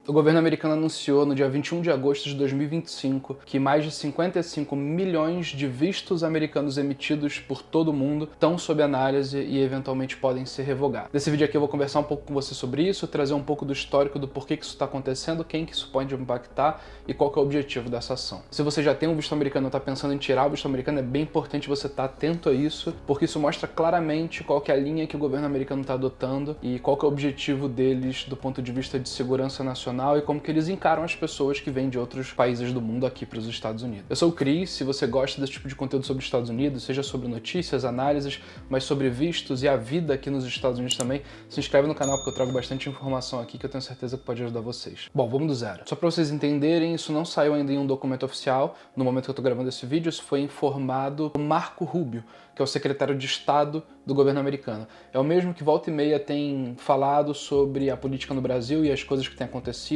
O governo americano anunciou no dia 21 de agosto de 2025 que mais de 55 milhões de vistos americanos emitidos por todo o mundo estão sob análise e eventualmente podem ser revogados. Nesse vídeo aqui eu vou conversar um pouco com você sobre isso, trazer um pouco do histórico do porquê que isso está acontecendo, quem que isso pode impactar e qual que é o objetivo dessa ação. Se você já tem um visto americano e está pensando em tirar o visto americano, é bem importante você estar atento a isso, porque isso mostra claramente qual que é a linha que o governo americano está adotando e qual que é o objetivo deles do ponto de vista de segurança nacional e como que eles encaram as pessoas que vêm de outros países do mundo aqui para os Estados Unidos. Eu sou o Cris, se você gosta desse tipo de conteúdo sobre os Estados Unidos, seja sobre notícias, análises, mas sobre vistos e a vida aqui nos Estados Unidos também, se inscreve no canal porque eu trago bastante informação aqui que eu tenho certeza que pode ajudar vocês. Bom, vamos do zero. Só para vocês entenderem, isso não saiu ainda em um documento oficial, no momento que eu estou gravando esse vídeo, isso foi informado por Marco Rubio, que é o secretário de Estado do governo americano. É o mesmo que volta e meia tem falado sobre a política no Brasil e as coisas que têm acontecido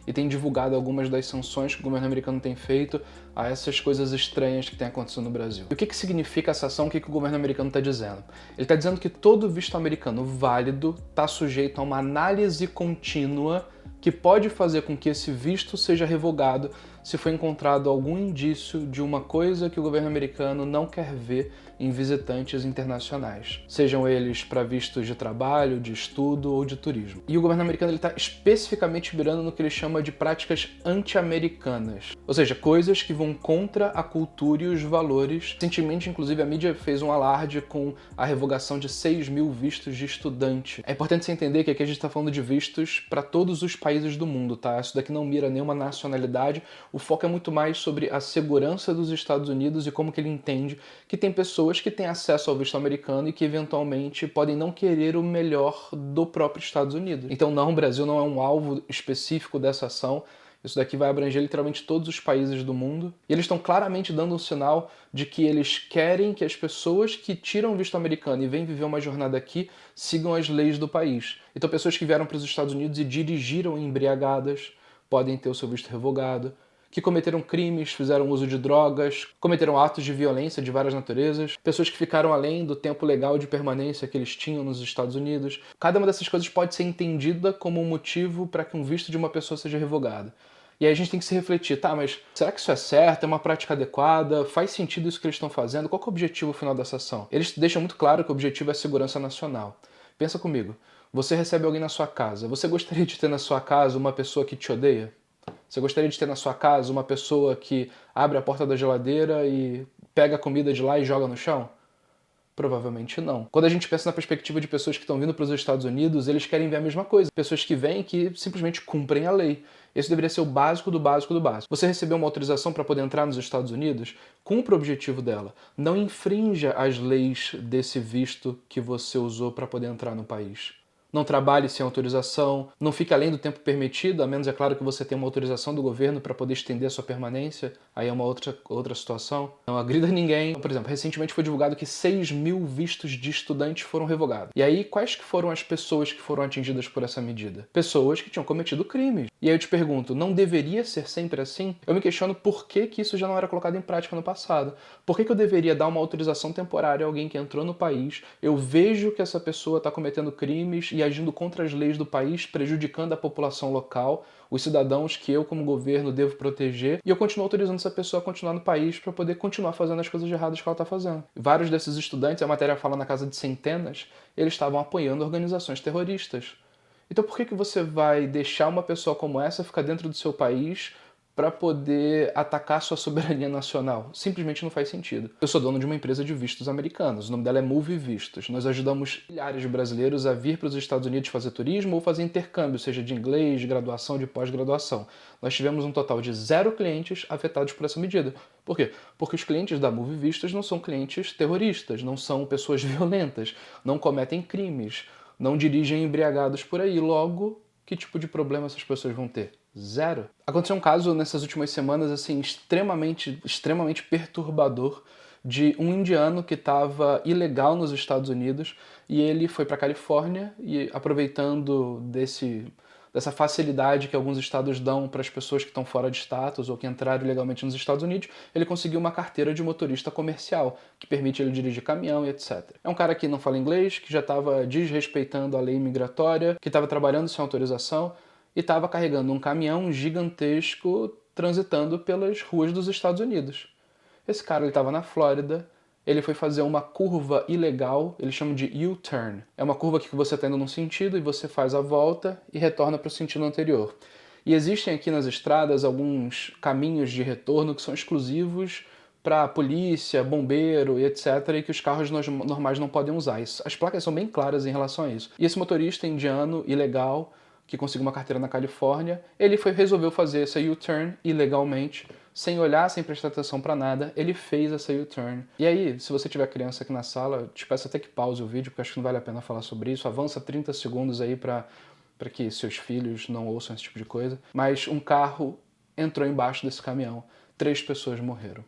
e tem divulgado algumas das sanções que o governo americano tem feito a essas coisas estranhas que têm acontecido no Brasil. E o que significa essa ação? O que o governo americano está dizendo? Ele está dizendo que todo visto americano válido está sujeito a uma análise contínua que pode fazer com que esse visto seja revogado se for encontrado algum indício de uma coisa que o governo americano não quer ver em visitantes internacionais, sejam eles para vistos de trabalho, de estudo ou de turismo. E o governo americano está especificamente mirando no que ele chama de práticas anti-americanas, ou seja, coisas que vão contra a cultura e os valores. Recentemente, inclusive, a mídia fez um alarde com a revogação de 6 mil vistos de estudante. É importante você entender que aqui a gente está falando de vistos para todos os países do mundo, tá? Isso daqui não mira nenhuma nacionalidade. O foco é muito mais sobre a segurança dos Estados Unidos e como que ele entende que tem pessoas que têm acesso ao visto americano e que eventualmente podem não querer o melhor do próprio Estados Unidos. Então não, o Brasil não é um alvo específico dessa ação. Isso daqui vai abranger literalmente todos os países do mundo. E eles estão claramente dando um sinal de que eles querem que as pessoas que tiram o visto americano e vêm viver uma jornada aqui sigam as leis do país. Então pessoas que vieram para os Estados Unidos e dirigiram embriagadas podem ter o seu visto revogado, que cometeram crimes, fizeram uso de drogas, cometeram atos de violência de várias naturezas, pessoas que ficaram além do tempo legal de permanência que eles tinham nos Estados Unidos. Cada uma dessas coisas pode ser entendida como um motivo para que um visto de uma pessoa seja revogado. E aí a gente tem que se refletir, tá, mas será que isso é certo? É uma prática adequada? Faz sentido isso que eles estão fazendo? Qual que é o objetivo final dessa ação? Eles deixam muito claro que o objetivo é a segurança nacional. Pensa comigo, você recebe alguém na sua casa, você gostaria de ter na sua casa uma pessoa que te odeia? Você gostaria de ter na sua casa uma pessoa que abre a porta da geladeira e pega a comida de lá e joga no chão? Provavelmente não. Quando a gente pensa na perspectiva de pessoas que estão vindo para os Estados Unidos, eles querem ver a mesma coisa. Pessoas que vêm que simplesmente cumprem a lei. Esse deveria ser o básico do básico do básico. Você recebeu uma autorização para poder entrar nos Estados Unidos? Cumpra o objetivo dela. Não infrinja as leis desse visto que você usou para poder entrar no país. Não trabalhe sem autorização, não fique além do tempo permitido, a menos, é claro, que você tenha uma autorização do governo para poder estender a sua permanência, aí é uma outra situação. Não agrida ninguém. Por exemplo, recentemente foi divulgado que 6 mil vistos de estudantes foram revogados. E aí, quais que foram as pessoas que foram atingidas por essa medida? Pessoas que tinham cometido crimes. E aí eu te pergunto, não deveria ser sempre assim? Eu me questiono por que isso já não era colocado em prática no passado. Por que eu deveria dar uma autorização temporária a alguém que entrou no país, eu vejo que essa pessoa está cometendo crimes e agindo contra as leis do país, prejudicando a população local, os cidadãos que eu, como governo, devo proteger, e eu continuo autorizando essa pessoa a continuar no país para poder continuar fazendo as coisas erradas que ela está fazendo. Vários desses estudantes, a matéria fala na casa de centenas, eles estavam apoiando organizações terroristas. Então por que você vai deixar uma pessoa como essa ficar dentro do seu país para poder atacar sua soberania nacional? Simplesmente não faz sentido. Eu sou dono de uma empresa de vistos americanos, o nome dela é Move Vistos. Nós ajudamos milhares de brasileiros a vir para os Estados Unidos fazer turismo ou fazer intercâmbio, seja de inglês, de graduação, de pós-graduação. Nós tivemos um total de 0 clientes afetados por essa medida. Por quê? Porque os clientes da Move Vistos não são clientes terroristas, não são pessoas violentas, não cometem crimes, não dirigem embriagados por aí. Logo, que tipo de problema essas pessoas vão ter? Zero. Aconteceu um caso nessas últimas semanas assim extremamente perturbador de um indiano que estava ilegal nos Estados Unidos e ele foi para a Califórnia e, aproveitando dessa facilidade que alguns estados dão para as pessoas que estão fora de status ou que entraram ilegalmente nos Estados Unidos, ele conseguiu uma carteira de motorista comercial, que permite ele dirigir caminhão e etc. É um cara que não fala inglês, que já estava desrespeitando a lei migratória, que estava trabalhando sem autorização, e estava carregando um caminhão gigantesco transitando pelas ruas dos Estados Unidos. Esse cara estava na Flórida, ele foi fazer uma curva ilegal, eles chamam de U-turn. É uma curva que você está indo num sentido e você faz a volta e retorna para o sentido anterior. E existem aqui nas estradas alguns caminhos de retorno que são exclusivos para polícia, bombeiro e etc, e que os carros normais não podem usar. As placas são bem claras em relação a isso. E esse motorista indiano, ilegal, que conseguiu uma carteira na Califórnia, ele resolveu fazer essa U-turn ilegalmente, sem olhar, sem prestar atenção para nada, ele fez essa U-turn. E aí, se você tiver criança aqui na sala, te peço até que pause o vídeo, porque acho que não vale a pena falar sobre isso. Avança 30 segundos aí para que seus filhos não ouçam esse tipo de coisa. Mas um carro entrou embaixo desse caminhão. 3 pessoas morreram.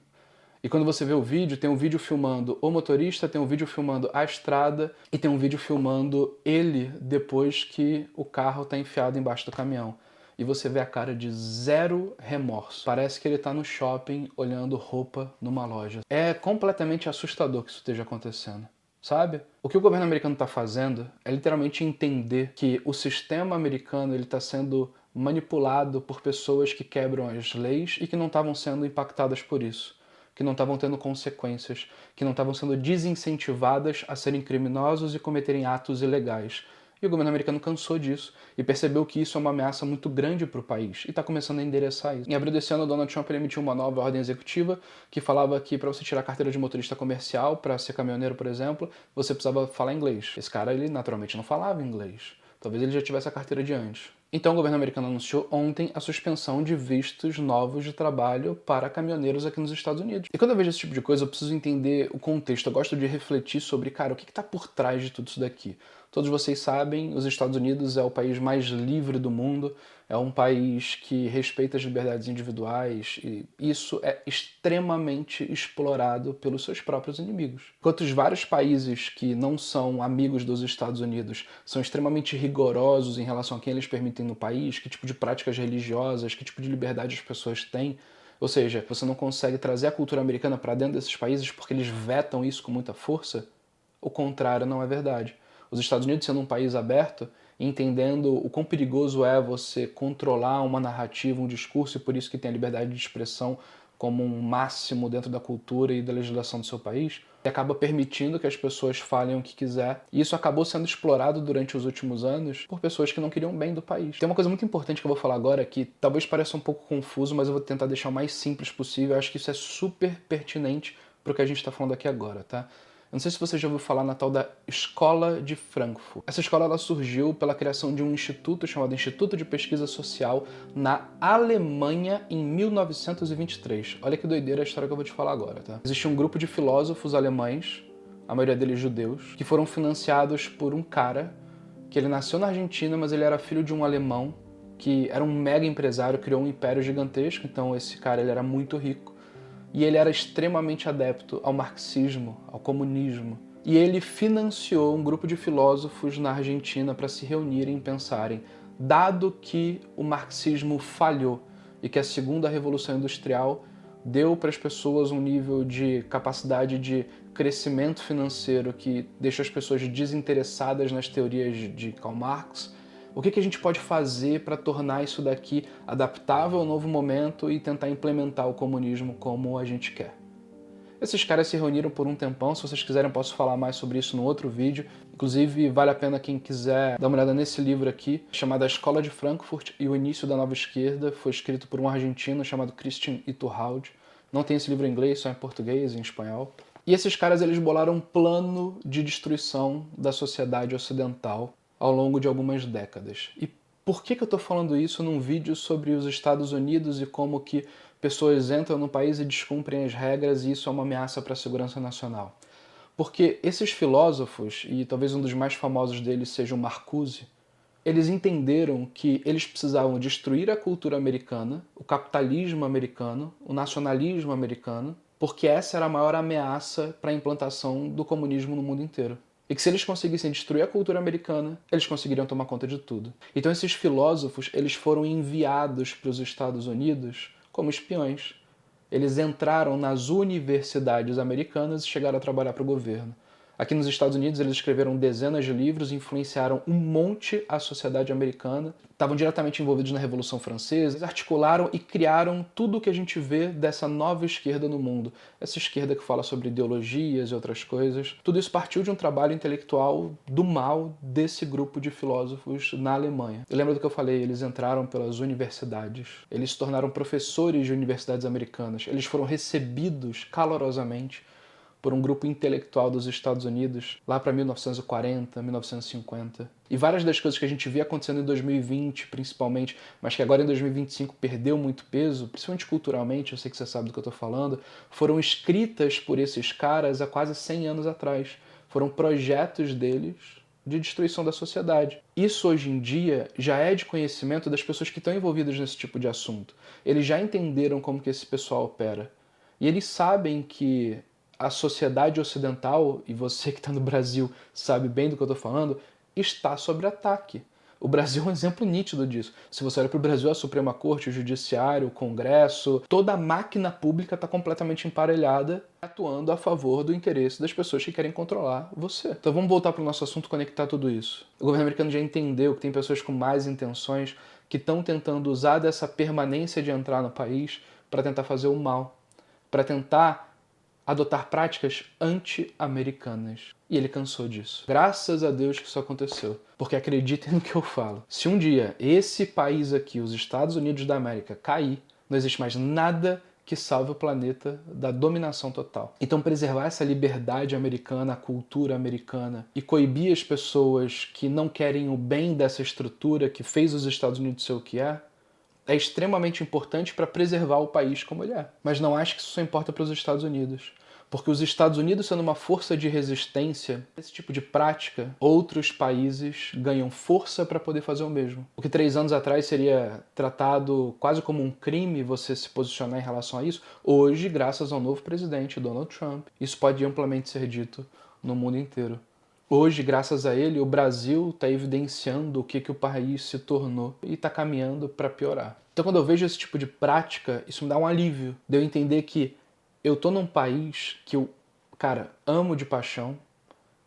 E quando você vê o vídeo, tem um vídeo filmando o motorista, tem um vídeo filmando a estrada e tem um vídeo filmando ele depois que o carro está enfiado embaixo do caminhão. E você vê a cara de zero remorso. Parece que ele está no shopping olhando roupa numa loja. É completamente assustador que isso esteja acontecendo, sabe? O que o governo americano está fazendo é literalmente entender que o sistema americano está sendo manipulado por pessoas que quebram as leis e que não estavam sendo impactadas por isso, que não estavam tendo consequências, que não estavam sendo desincentivadas a serem criminosos e cometerem atos ilegais. E o governo americano cansou disso e percebeu que isso é uma ameaça muito grande para o país e está começando a endereçar isso. Em abril desse ano, o Donald Trump emitiu uma nova ordem executiva que falava que para você tirar a carteira de motorista comercial, para ser caminhoneiro, por exemplo, você precisava falar inglês. Esse cara, ele naturalmente não falava inglês. Talvez ele já tivesse a carteira de antes. Então o governo americano anunciou ontem a suspensão de vistos novos de trabalho para caminhoneiros aqui nos Estados Unidos. E quando eu vejo esse tipo de coisa, eu preciso entender o contexto. Eu gosto de refletir sobre, cara, o que está por trás de tudo isso daqui? Todos vocês sabem, os Estados Unidos é o país mais livre do mundo, é um país que respeita as liberdades individuais e isso é extremamente explorado pelos seus próprios inimigos. Enquanto os vários países que não são amigos dos Estados Unidos são extremamente rigorosos em relação a quem eles permitem no país, que tipo de práticas religiosas, que tipo de liberdade as pessoas têm, ou seja, você não consegue trazer a cultura americana para dentro desses países porque eles vetam isso com muita força, o contrário não é verdade. Os Estados Unidos, sendo um país aberto, entendendo o quão perigoso é você controlar uma narrativa, um discurso, e por isso que tem a liberdade de expressão como um máximo dentro da cultura e da legislação do seu país, e acaba permitindo que as pessoas falem o que quiser. E isso acabou sendo explorado durante os últimos anos por pessoas que não queriam bem do país. Tem uma coisa muito importante que eu vou falar agora que talvez pareça um pouco confuso, mas eu vou tentar deixar o mais simples possível. Eu acho que isso é super pertinente para o que a gente está falando aqui agora, tá? Eu não sei se você já ouviu falar na tal da Escola de Frankfurt. Essa escola ela surgiu pela criação de um instituto chamado Instituto de Pesquisa Social na Alemanha em 1923. Olha que doideira a história que eu vou te falar agora, tá? Existia um grupo de filósofos alemães, a maioria deles judeus, que foram financiados por um cara que ele nasceu na Argentina, mas ele era filho de um alemão que era um mega empresário, criou um império gigantesco, então esse cara ele era muito rico. E ele era extremamente adepto ao marxismo, ao comunismo. E ele financiou um grupo de filósofos na Argentina para se reunirem e pensarem, dado que o marxismo falhou e que a segunda revolução industrial deu para as pessoas um nível de capacidade de crescimento financeiro que deixa as pessoas desinteressadas nas teorias de Karl Marx, o que a gente pode fazer para tornar isso daqui adaptável ao novo momento e tentar implementar o comunismo como a gente quer? Esses caras se reuniram por um tempão, se vocês quiserem eu posso falar mais sobre isso no outro vídeo. Inclusive, vale a pena quem quiser dar uma olhada nesse livro aqui, chamado A Escola de Frankfurt e o Início da Nova Esquerda. Foi escrito por um argentino chamado Christian Iturralde. Não tem esse livro em inglês, só em português e em espanhol. E esses caras eles bolaram um plano de destruição da sociedade ocidental ao longo de algumas décadas. E por que eu estou falando isso num vídeo sobre os Estados Unidos e como que pessoas entram no país e descumprem as regras e isso é uma ameaça para a segurança nacional? Porque esses filósofos, e talvez um dos mais famosos deles seja o Marcuse, eles entenderam que eles precisavam destruir a cultura americana, o capitalismo americano, o nacionalismo americano, porque essa era a maior ameaça para a implantação do comunismo no mundo inteiro. E que se eles conseguissem destruir a cultura americana, eles conseguiriam tomar conta de tudo. Então esses filósofos, eles foram enviados para os Estados Unidos como espiões. Eles entraram nas universidades americanas e chegaram a trabalhar para o governo. Aqui nos Estados Unidos eles escreveram dezenas de livros, influenciaram um monte a sociedade americana, estavam diretamente envolvidos na Revolução Francesa, eles articularam e criaram tudo o que a gente vê dessa nova esquerda no mundo. Essa esquerda que fala sobre ideologias e outras coisas. Tudo isso partiu de um trabalho intelectual do mal desse grupo de filósofos na Alemanha. Eu lembro do que eu falei, eles entraram pelas universidades, eles se tornaram professores de universidades americanas, eles foram recebidos calorosamente por um grupo intelectual dos Estados Unidos, lá para 1940, 1950. E várias das coisas que a gente vê acontecendo em 2020, principalmente, mas que agora em 2025 perdeu muito peso, principalmente culturalmente, eu sei que você sabe do que eu estou falando, foram escritas por esses caras há quase 100 anos atrás. Foram projetos deles de destruição da sociedade. Isso hoje em dia já é de conhecimento das pessoas que estão envolvidas nesse tipo de assunto. Eles já entenderam como que esse pessoal opera. E eles sabem que a sociedade ocidental, e você que está no Brasil sabe bem do que eu estou falando, está sob ataque. O Brasil é um exemplo nítido disso. Se você olha para o Brasil, a Suprema Corte, o Judiciário, o Congresso, toda a máquina pública está completamente emparelhada, atuando a favor do interesse das pessoas que querem controlar você. Então vamos voltar para o nosso assunto, conectar tudo isso. O governo americano já entendeu que tem pessoas com más intenções que estão tentando usar dessa permanência de entrar no país para tentar fazer o mal, para tentar adotar práticas anti-americanas. E ele cansou disso. Graças a Deus que isso aconteceu. Porque acreditem no que eu falo. Se um dia esse país aqui, os Estados Unidos da América, cair, não existe mais nada que salve o planeta da dominação total. Então preservar essa liberdade americana, a cultura americana, e coibir as pessoas que não querem o bem dessa estrutura que fez os Estados Unidos ser o que é extremamente importante para preservar o país como ele é. Mas não acho que isso só importa para os Estados Unidos. Porque os Estados Unidos, sendo uma força de resistência a esse tipo de prática, outros países ganham força para poder fazer o mesmo. O que 3 anos atrás seria tratado quase como um crime você se posicionar em relação a isso, hoje, graças ao novo presidente, Donald Trump, isso pode amplamente ser dito no mundo inteiro. Hoje, graças a ele, o Brasil está evidenciando o que o país se tornou e está caminhando para piorar. Então, quando eu vejo esse tipo de prática, isso me dá um alívio de eu entender que eu tô num país que eu, cara, amo de paixão,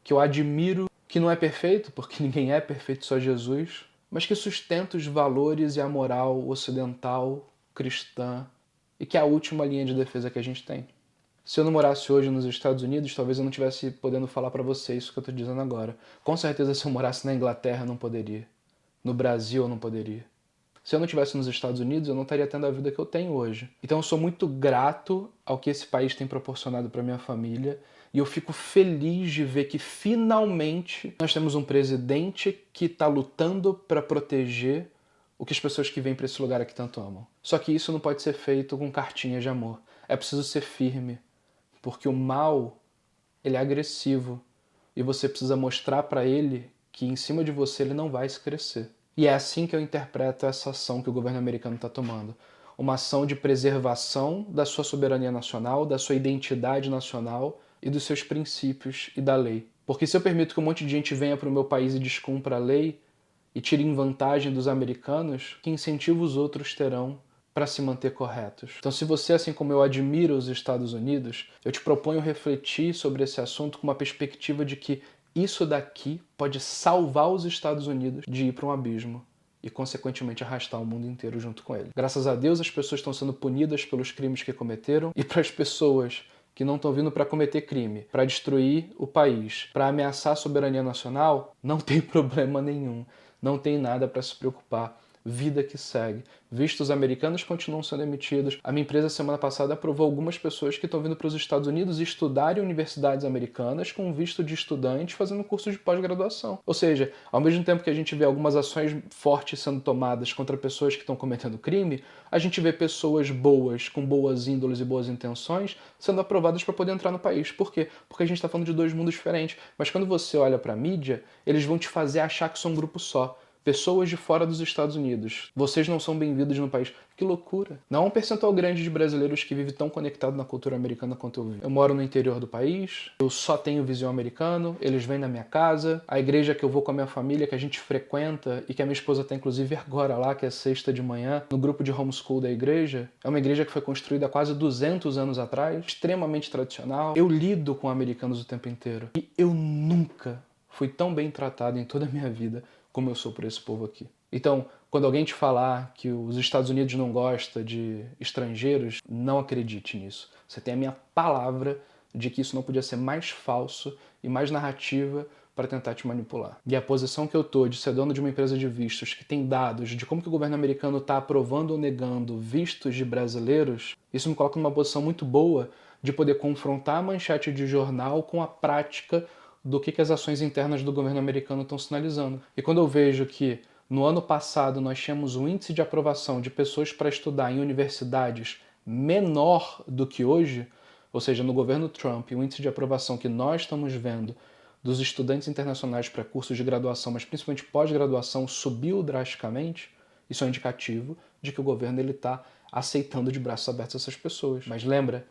que eu admiro, que não é perfeito, porque ninguém é perfeito, só Jesus, mas que sustenta os valores e a moral ocidental, cristã, e que é a última linha de defesa que a gente tem. Se eu não morasse hoje nos Estados Unidos, talvez eu não estivesse podendo falar pra você isso que eu tô dizendo agora. Com certeza, se eu morasse na Inglaterra, eu não poderia. No Brasil, eu não poderia. Se eu não estivesse nos Estados Unidos, eu não estaria tendo a vida que eu tenho hoje. Então eu sou muito grato ao que esse país tem proporcionado para minha família e eu fico feliz de ver que finalmente nós temos um presidente que está lutando para proteger o que as pessoas que vêm para esse lugar aqui tanto amam. Só que isso não pode ser feito com cartinhas de amor. É preciso ser firme, porque o mal, ele é agressivo e você precisa mostrar para ele que em cima de você ele não vai se crescer. E é assim que eu interpreto essa ação que o governo americano está tomando. Uma ação de preservação da sua soberania nacional, da sua identidade nacional e dos seus princípios e da lei. Porque se eu permito que um monte de gente venha para o meu país e descumpra a lei e tire vantagem dos americanos, que incentivo os outros terão para se manter corretos? Então, se você, assim como eu, admira os Estados Unidos, eu te proponho refletir sobre esse assunto com uma perspectiva de que isso daqui pode salvar os Estados Unidos de ir para um abismo e, consequentemente, arrastar o mundo inteiro junto com ele. Graças a Deus, as pessoas estão sendo punidas pelos crimes que cometeram e para as pessoas que não estão vindo para cometer crime, para destruir o país, para ameaçar a soberania nacional, não tem problema nenhum, não tem nada para se preocupar. Vida que segue. Vistos americanos continuam sendo emitidos. A minha empresa, semana passada, aprovou algumas pessoas que estão vindo para os Estados Unidos estudar em universidades americanas com visto de estudante fazendo curso de pós-graduação. Ou seja, ao mesmo tempo que a gente vê algumas ações fortes sendo tomadas contra pessoas que estão cometendo crime, a gente vê pessoas boas, com boas índoles e boas intenções, sendo aprovadas para poder entrar no país. Por quê? Porque a gente está falando de 2 mundos diferentes. Mas quando você olha para a mídia, eles vão te fazer achar que são um grupo só. pessoas de fora dos Estados Unidos, vocês não são bem-vindos no país. Que loucura. Não há um percentual grande de brasileiros que vive tão conectado na cultura americana quanto eu vivo. Eu moro no interior do país, eu só tenho visão americano, eles vêm na minha casa, a igreja que eu vou com a minha família, que a gente frequenta e que a minha esposa está inclusive agora lá, que é sexta de manhã, no grupo de homeschool da igreja, é uma igreja que foi construída há quase 200 anos atrás, extremamente tradicional. Eu lido com americanos o tempo inteiro e eu nunca fui tão bem tratado em toda a minha vida como eu sou por esse povo aqui. Então, quando alguém te falar que os Estados Unidos não gosta de estrangeiros, não acredite nisso. Você tem a minha palavra de que isso não podia ser mais falso e mais narrativa para tentar te manipular. E a posição que eu tô de ser dono de uma empresa de vistos que tem dados de como que o governo americano está aprovando ou negando vistos de brasileiros, isso me coloca numa posição muito boa de poder confrontar a manchete de jornal com a prática do que as ações internas do governo americano estão sinalizando. E quando eu vejo que no ano passado nós tínhamos um índice de aprovação de pessoas para estudar em universidades menor do que hoje, ou seja, no governo Trump, o índice de aprovação que nós estamos vendo dos estudantes internacionais para cursos de graduação, mas principalmente pós-graduação, subiu drasticamente, isso é um indicativo de que o governo está aceitando de braços abertos essas pessoas. Mas lembra,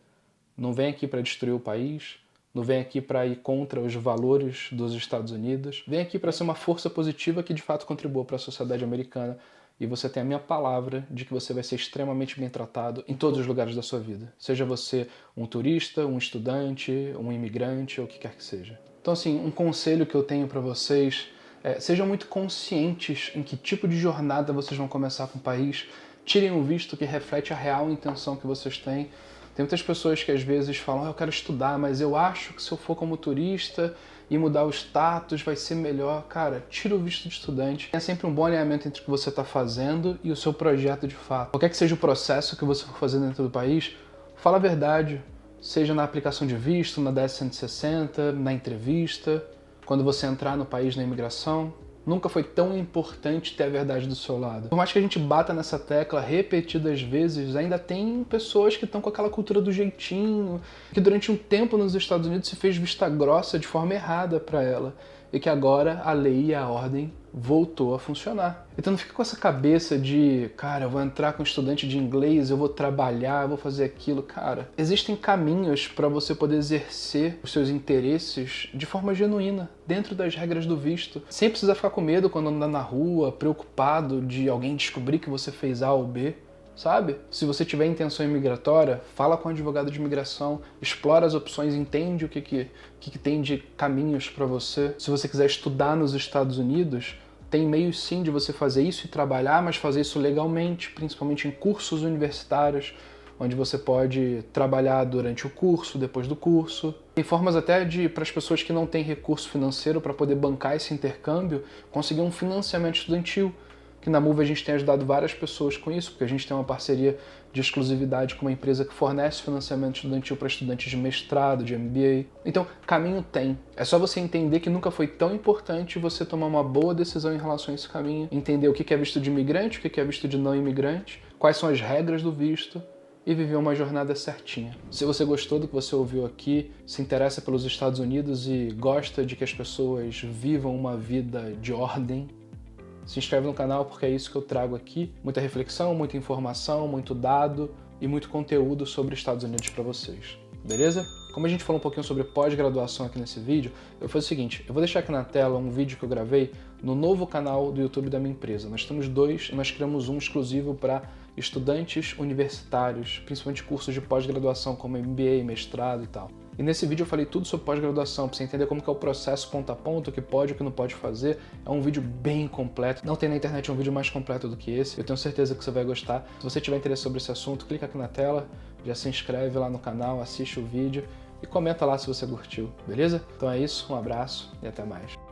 não vem aqui para destruir o país, não vem aqui para ir contra os valores dos Estados Unidos, vem aqui para ser uma força positiva que de fato contribua para a sociedade americana, e você tem a minha palavra de que você vai ser extremamente bem tratado em todos os lugares da sua vida. Seja você um turista, um estudante, um imigrante ou o que quer que seja. Então assim, um conselho que eu tenho para vocês é: sejam muito conscientes em que tipo de jornada vocês vão começar com o país, tirem um visto que reflete a real intenção que vocês têm. Tem muitas pessoas que às vezes falam: eu quero estudar, mas eu acho que se eu for como turista e mudar o status vai ser melhor. Cara, tira o visto de estudante. É sempre um bom alinhamento entre o que você está fazendo e o seu projeto de fato. Qualquer que seja o processo que você for fazer dentro do país, fala a verdade. Seja na aplicação de visto, na 10-160, na entrevista, quando você entrar no país na imigração. Nunca foi tão importante ter a verdade do seu lado. Por mais que a gente bata nessa tecla repetidas vezes, ainda tem pessoas que estão com aquela cultura do jeitinho, que durante um tempo nos Estados Unidos se fez vista grossa de forma errada para ela, e que agora a lei e a ordem voltou a funcionar. Então não fica com essa cabeça de, cara, eu vou entrar com estudante de inglês, eu vou trabalhar, eu vou fazer aquilo. Cara, existem caminhos para você poder exercer os seus interesses de forma genuína, dentro das regras do visto. Sem precisar ficar com medo quando andar na rua, preocupado de alguém descobrir que você fez A ou B. Sabe? Se você tiver intenção imigratória, fala com o advogado de imigração, explora as opções, entende o que tem de caminhos para você. Se você quiser estudar nos Estados Unidos, tem meios sim de você fazer isso e trabalhar, mas fazer isso legalmente, principalmente em cursos universitários, onde você pode trabalhar durante o curso, depois do curso. Tem formas até para as pessoas que não têm recurso financeiro para poder bancar esse intercâmbio, conseguir um financiamento estudantil. Que na Move a gente tem ajudado várias pessoas com isso, porque a gente tem uma parceria de exclusividade com uma empresa que fornece financiamento estudantil para estudantes de mestrado, de MBA. Então, caminho tem. É só você entender que nunca foi tão importante você tomar uma boa decisão em relação a esse caminho, entender o que é visto de imigrante, o que é visto de não imigrante, quais são as regras do visto, e viver uma jornada certinha. Se você gostou do que você ouviu aqui, se interessa pelos Estados Unidos e gosta de que as pessoas vivam uma vida de ordem, se inscreve no canal porque é isso que eu trago aqui. Muita reflexão, muita informação, muito dado e muito conteúdo sobre Estados Unidos para vocês. Beleza? Como a gente falou um pouquinho sobre pós-graduação aqui nesse vídeo, eu vou fazer o seguinte, eu vou deixar aqui na tela um vídeo que eu gravei no novo canal do YouTube da minha empresa. Nós temos dois e nós criamos um exclusivo para estudantes universitários, principalmente cursos de pós-graduação como MBA, mestrado e tal. E nesse vídeo eu falei tudo sobre pós-graduação, para você entender como que é o processo ponto a ponto, o que pode e o que não pode fazer. É um vídeo bem completo. Não tem na internet um vídeo mais completo do que esse. Eu tenho certeza que você vai gostar. Se você tiver interesse sobre esse assunto, clica aqui na tela, já se inscreve lá no canal, assiste o vídeo e comenta lá se você curtiu, beleza? Então é isso, um abraço e até mais.